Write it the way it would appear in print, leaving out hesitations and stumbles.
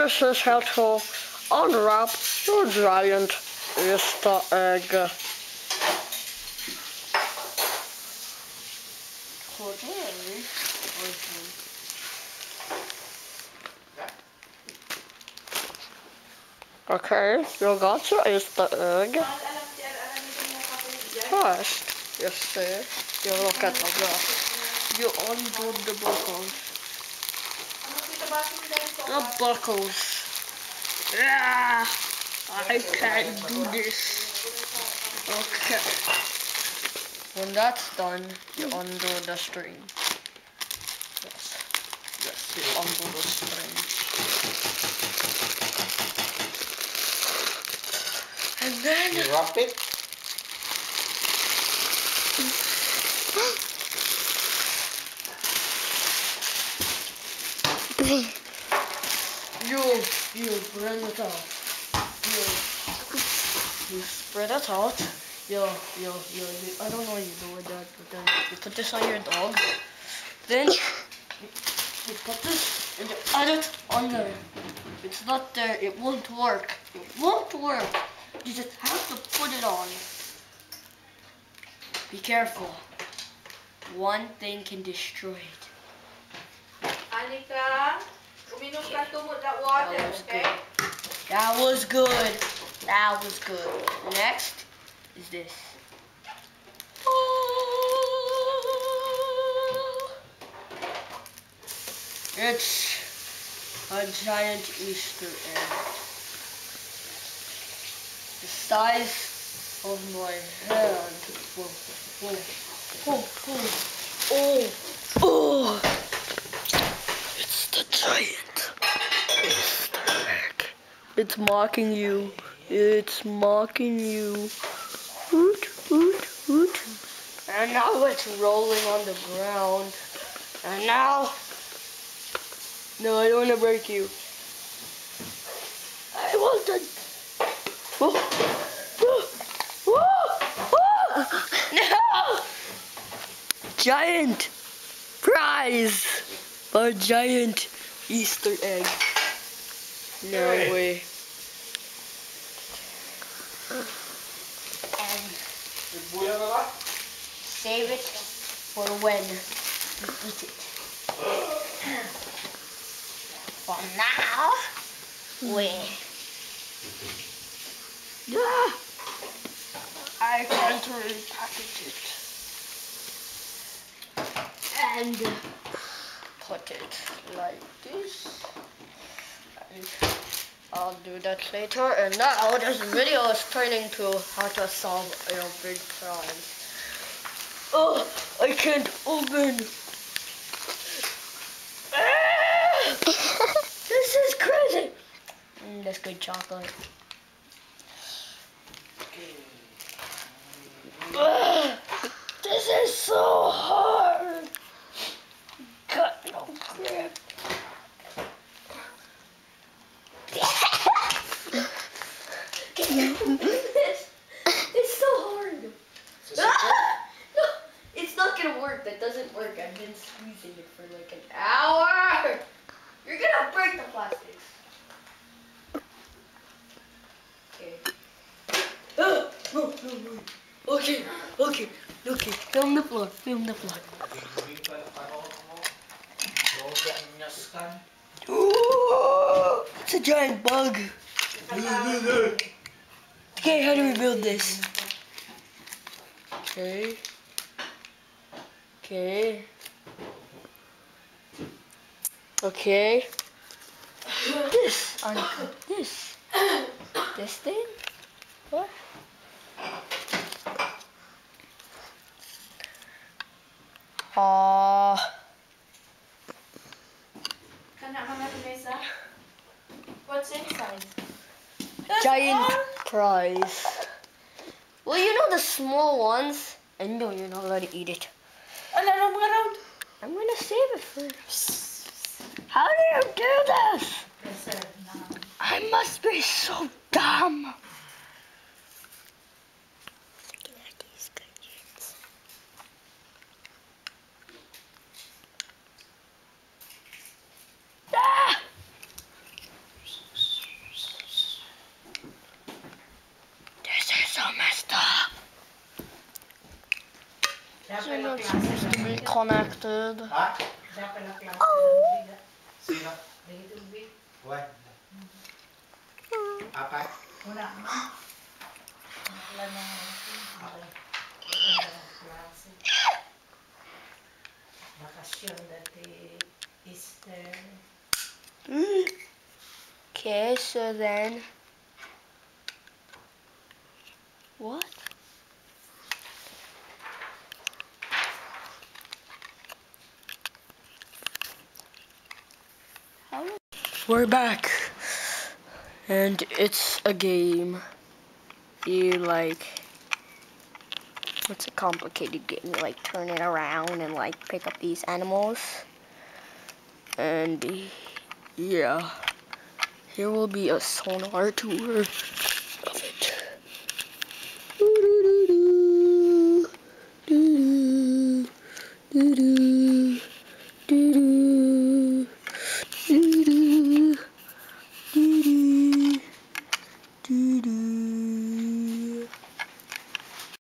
this is how to unwrap your giant Easter egg. Okay, you got your Easter egg. First, you see, you look at the box. You undo the buckles. The buckles. Yeah, I can't do this. Okay. When that's done, you undo the string. Yes, you undo the string. And then you wrap it. You bring it out. You spread it out. I don't know what you do with that, but then you put this on your dog. Then you put this and you add it on there. If it's not there, it won't work. It won't work. You just have to put it on. Be careful. One thing can destroy it. Anika, uminom ka tumod that water, okay? That was good. That was good. Next is this. It's a giant Easter egg. The size of my hand. Oh. It's the giant Easter egg. It's mocking you. It's mocking you. Hoot, hoot, hoot. And now it's rolling on the ground. And now... No, I don't want to break you. I want to... No! Giant prize! A giant Easter egg. No way. And save it for when you eat it. For now, I can't repackage it. And put it like this. And I'll do that later. And now this video is turning to how to solve a big prize. Oh, I can't open. This is crazy. That's good chocolate. This is so hard. Got no grip. It's so hard. No, it's not gonna work. That doesn't work. I've been squeezing it for like an hour. You're gonna break the plastics. Okay. Okay. Film the floor. Ooh, it's a giant bug. Okay, how do we build this? Okay. This thing? What? What's inside? Giant prize. Well, you know the small ones, and no, you're not allowed to eat it. I'm gonna save it first. How do you do this? I must be so dumb. Seems to be connected. Ha? Oh. Sino? Uy. Apat? Bakasyon dati Easter. Okay, so then what? We're back, and it's a game. You it's a complicated game. You turn it around and pick up these animals, and yeah, here will be a sonar tour.